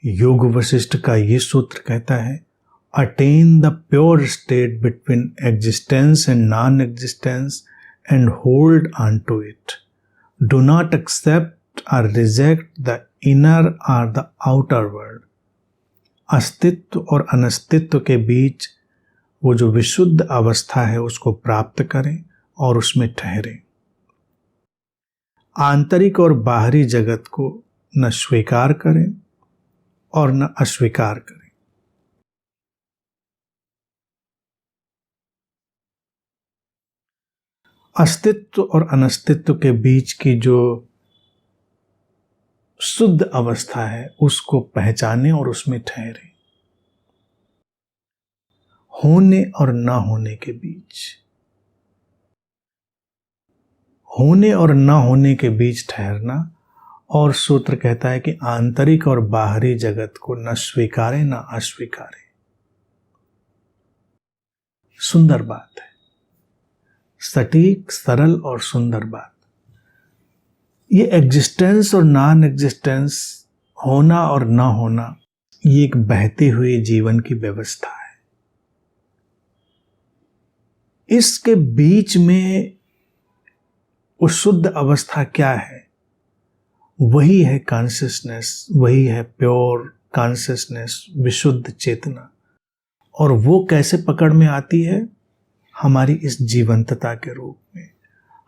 योग वशिष्ठ का ये सूत्र कहता है, attain the pure state between existence and non existence and hold on to it. Do not accept और रिजेक्ट द इनर और द आउटर वर्ल्ड. अस्तित्व और अनस्तित्व के बीच वो जो विशुद्ध अवस्था है उसको प्राप्त करें और उसमें ठहरें. आंतरिक और बाहरी जगत को न स्वीकार करें और न अस्वीकार करें. अस्तित्व और अनस्तित्व के बीच की जो शुद्ध अवस्था है उसको पहचानें और उसमें ठहरें. होने और न होने के बीच, होने और न होने के बीच ठहरना. और सूत्र कहता है कि आंतरिक और बाहरी जगत को न स्वीकारें न अस्वीकारें. सुंदर बात है, सटीक, सरल और सुंदर बात. ये एग्जिस्टेंस और नॉन एग्जिस्टेंस, होना और ना होना, ये एक बहती हुई जीवन की व्यवस्था है. इसके बीच में वो शुद्ध अवस्था क्या है? वही है कॉन्शियसनेस, वही है प्योर कॉन्शियसनेस, विशुद्ध चेतना. और वो कैसे पकड़ में आती है? हमारी इस जीवंतता के रूप में,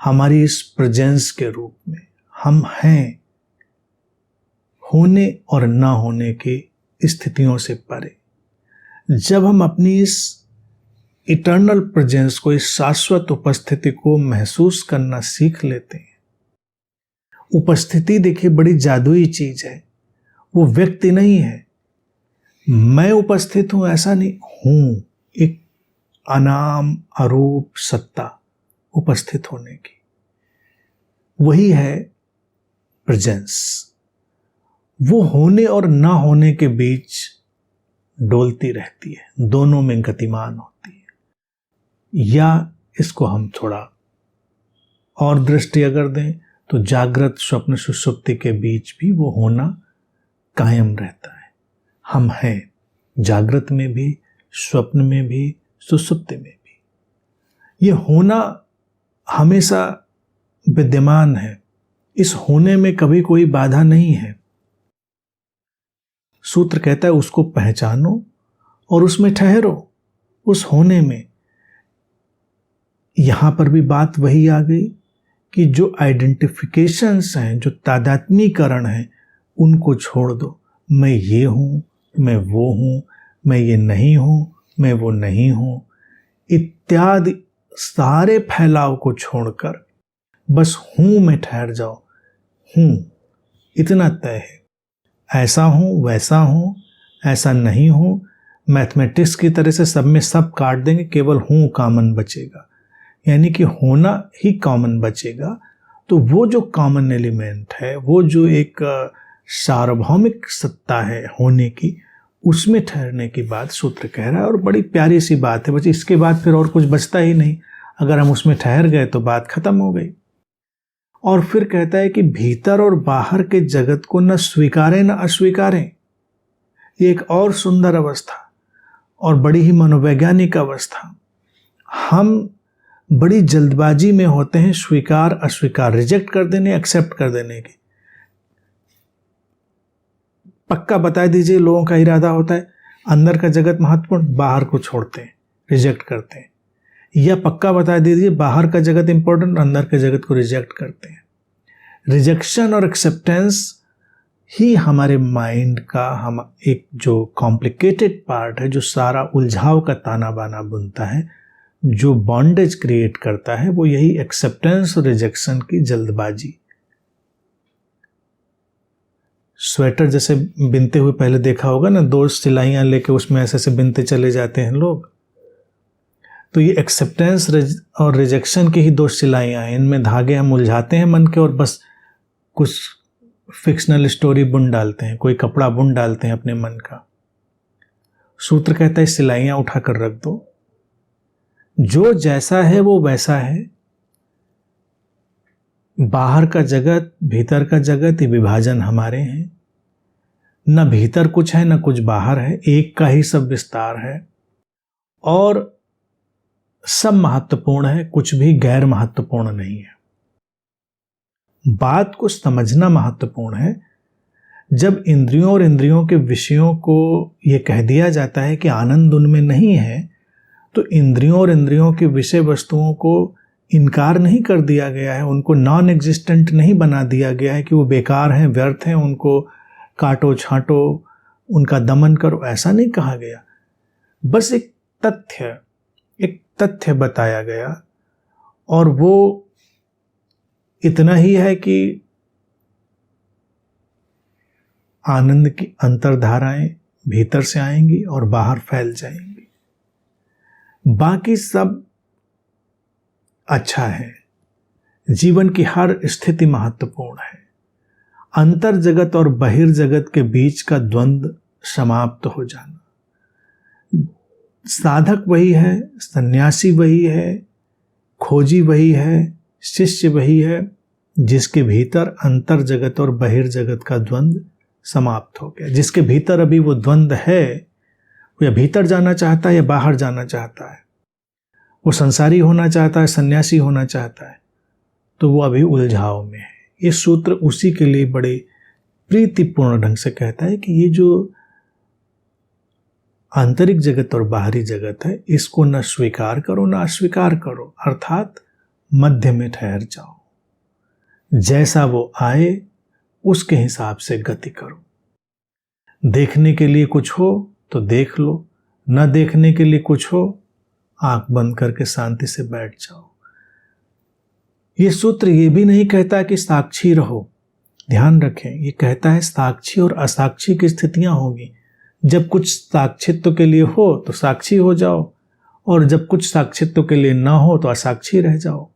हमारी इस प्रेजेंस के रूप में. हम हैं होने और ना होने की स्थितियों से परे. जब हम अपनी इस इटर्नल प्रेजेंस को, इस शाश्वत उपस्थिति को महसूस करना सीख लेते हैं. उपस्थिति देखिए बड़ी जादुई चीज है. वो व्यक्ति नहीं है, मैं उपस्थित हूं ऐसा नहीं, हूं. एक अनाम अरूप सत्ता उपस्थित होने की, वही है प्रेजेंस. वो होने और ना होने के बीच डोलती रहती है, दोनों में गतिमान होती है. या इसको हम थोड़ा और दृष्टि अगर दें तो जागृत स्वप्न सुषुप्ति के बीच भी वो होना कायम रहता है. हम हैं जागृत में भी, स्वप्न में भी, सुषुप्ति में भी. ये होना हमेशा विद्यमान है. इस होने में कभी कोई बाधा नहीं है. सूत्र कहता है उसको पहचानो और उसमें ठहरो, उस होने में. यहां पर भी बात वही आ गई कि जो आइडेंटिफिकेशंस हैं, जो तादात्म्यीकरण है, उनको छोड़ दो. मैं ये हूं, मैं वो हूं, मैं ये नहीं हूं, मैं वो नहीं हूं, इत्यादि सारे फैलाव को छोड़कर बस हूं में ठहर जाओ. हूं, इतना तय है. ऐसा हूं, वैसा हूं, ऐसा नहीं हूं. मैथमेटिक्स की तरह से सब में सब काट देंगे, केवल हूं कॉमन बचेगा. यानी कि होना ही कॉमन बचेगा. तो वो जो कॉमन एलिमेंट है, वो जो एक सार्वभौमिक सत्ता है होने की, उसमें ठहरने की बात सूत्र कह रहा है. और बड़ी प्यारी सी बात है. बस इसके बाद फिर और कुछ बचता ही नहीं. अगर हम उसमें ठहर गए तो बात खत्म हो गई. और फिर कहता है कि भीतर और बाहर के जगत को न स्वीकारें न अस्वीकारें. ये एक और सुंदर अवस्था और बड़ी ही मनोवैज्ञानिक अवस्था. हम बड़ी जल्दबाजी में होते हैं स्वीकार अस्वीकार, रिजेक्ट कर देने, एक्सेप्ट कर देने की. पक्का बता दीजिए लोगों का इरादा होता है अंदर का जगत महत्वपूर्ण, बाहर को छोड़ते हैं, रिजेक्ट करते हैं. या पक्का बता दीजिए बाहर का जगत इंपॉर्टेंट, अंदर के जगत को रिजेक्ट करते हैं. रिजेक्शन और एक्सेप्टेंस ही हमारे माइंड का हम एक जो कॉम्प्लिकेटेड पार्ट है, जो सारा उलझाव का ताना बाना बुनता है, जो बॉन्डेज क्रिएट करता है, वो यही एक्सेप्टेंस और रिजेक्शन की जल्दबाजी. स्वेटर जैसे बिनते हुए पहले देखा होगा ना, 2 सिलाइयां लेके उसमें ऐसे ऐसे बिनते चले जाते हैं लोग. तो ये एक्सेप्टेंस और रिजेक्शन की ही 2 सिलाइयां हैं. इनमें धागे हम उलझाते हैं मन के और बस कुछ फिक्शनल स्टोरी बुन डालते हैं, कोई कपड़ा बुन डालते हैं अपने मन का. सूत्र कहता है सिलाइयां उठाकर रख दो. जो जैसा है वो वैसा है. बाहर का जगत, भीतर का जगत, ये विभाजन हमारे हैं. न भीतर कुछ है न कुछ बाहर है, एक का ही सब विस्तार है और सब महत्वपूर्ण है, कुछ भी गैर महत्वपूर्ण नहीं है। बात को समझना महत्वपूर्ण है। जब इंद्रियों और इंद्रियों के विषयों को यह कह दिया जाता है कि आनंद उनमें नहीं है, तो इंद्रियों और इंद्रियों के विषय वस्तुओं को इनकार नहीं कर दिया गया है, उनको नॉन एग्जिस्टेंट नहीं बना दिया गया है कि वो बेकार हैं, व्यर्थ हैं, उनको काटो छांटो, उनका दमन करो, ऐसा नहीं कहा गया। बस एक तथ्य बताया गया और वो इतना ही है कि आनंद की अंतर्धाराएं भीतर से आएंगी और बाहर फैल जाएंगी। बाकी सब अच्छा है। जीवन की हर स्थिति महत्वपूर्ण है। अंतर जगत और बहिर्जगत के बीच का द्वंद्व समाप्त हो जाना। साधक वही है, सन्यासी वही है, खोजी वही है, शिष्य वही है जिसके भीतर अंतर जगत और बहिर्जगत का द्वंद्व समाप्त हो गया। जिसके भीतर अभी वो द्वंद्व है, वो या भीतर जाना चाहता है या बाहर जाना चाहता है, वो संसारी होना चाहता है, सन्यासी होना चाहता है, तो वो अभी उलझाव में है। ये सूत्र उसी के लिए बड़े प्रीतिपूर्ण ढंग से कहता है कि ये जो आंतरिक जगत और बाहरी जगत है, इसको न स्वीकार करो न अस्वीकार करो, अर्थात मध्य में ठहर जाओ। जैसा वो आए उसके हिसाब से गति करो। देखने के लिए कुछ हो तो देख लो, न देखने के लिए कुछ हो आंख बंद करके शांति से बैठ जाओ। ये सूत्र ये भी नहीं कहता कि साक्षी रहो, ध्यान रखें, ये कहता है साक्षी और असाक्षी की स्थितियां होगी। जब कुछ साक्षित्व के लिए हो तो साक्षी हो जाओ और जब कुछ साक्षित्व के लिए ना हो तो असाक्षी रह जाओ।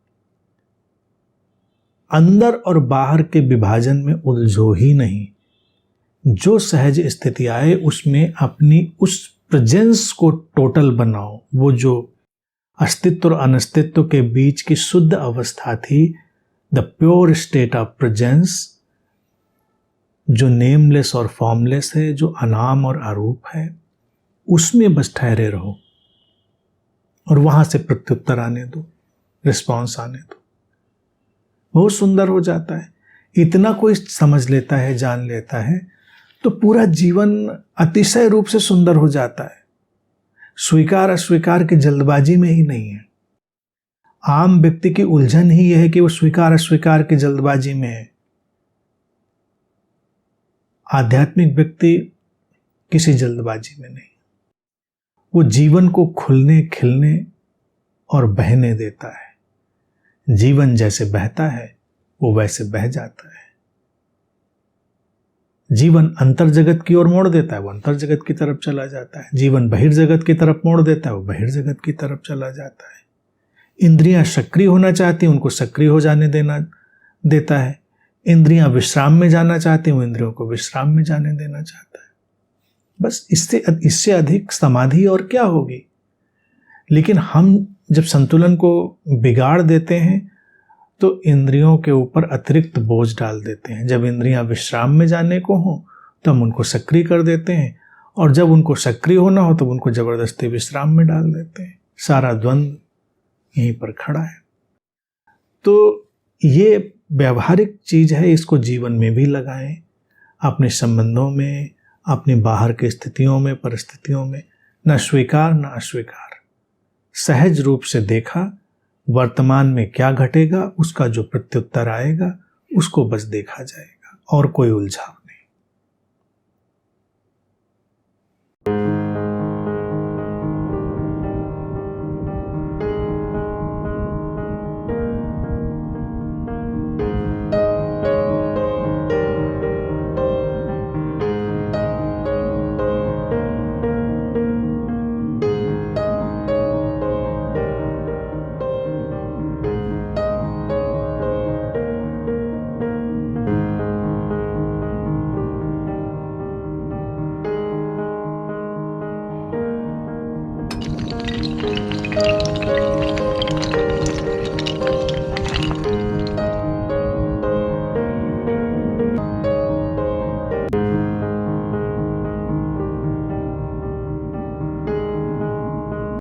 अंदर और बाहर के विभाजन में उलझो ही नहीं। जो सहज स्थिति आए उसमें अपनी उस प्रेजेंस को टोटल बनाओ। वो जो अस्तित्व और अनस्तित्व के बीच की शुद्ध अवस्था थी, the pure state of presence, जो नेमलेस और फॉर्मलेस है, जो अनाम और अरूप है, उसमें बस ठहरे रहो और वहां से प्रत्युत्तर आने दो, रिस्पॉन्स आने दो। बहुत सुंदर हो जाता है। इतना कोई समझ लेता है, जान लेता है, तो पूरा जीवन अतिशय रूप से सुंदर हो जाता है। स्वीकार अस्वीकार की जल्दबाजी में ही नहीं है। आम व्यक्ति की उलझन ही यह है कि वो स्वीकार अस्वीकार की जल्दबाजी में है। आध्यात्मिक व्यक्ति किसी जल्दबाजी में नहीं, वो जीवन को खुलने खिलने और बहने देता है। जीवन जैसे बहता है वो वैसे बह जाता है। जीवन अंतर जगत की ओर मोड़ देता है, वो अंतर जगत की तरफ चला जाता है। जीवन बहिर्जगत की तरफ मोड़ देता है, वो बहिर्जगत की तरफ चला जाता है। इंद्रियां सक्रिय होना चाहती हैं, उनको सक्रिय हो जाने देता है। इंद्रियां विश्राम में जाना चाहती हैं, वो इंद्रियों को विश्राम में जाने देना चाहता है। बस इससे अधिक समाधि और क्या होगी। लेकिन हम जब संतुलन को बिगाड़ देते हैं तो इंद्रियों के ऊपर अतिरिक्त बोझ डाल देते हैं। जब इंद्रियां विश्राम में जाने को हों तो हम उनको सक्रिय कर देते हैं, और जब उनको सक्रिय होना हो तो उनको जबरदस्ती विश्राम में डाल देते हैं। सारा द्वंद्व यहीं पर खड़ा है। तो ये व्यवहारिक चीज है, इसको जीवन में भी लगाएं, अपने संबंधों में, अपनी बाहर की स्थितियों में, परिस्थितियों में। न स्वीकार न अस्वीकार, सहज रूप से देखा, वर्तमान में क्या घटेगा उसका जो प्रत्युत्तर आएगा उसको बस देखा जाएगा, और कोई उलझाव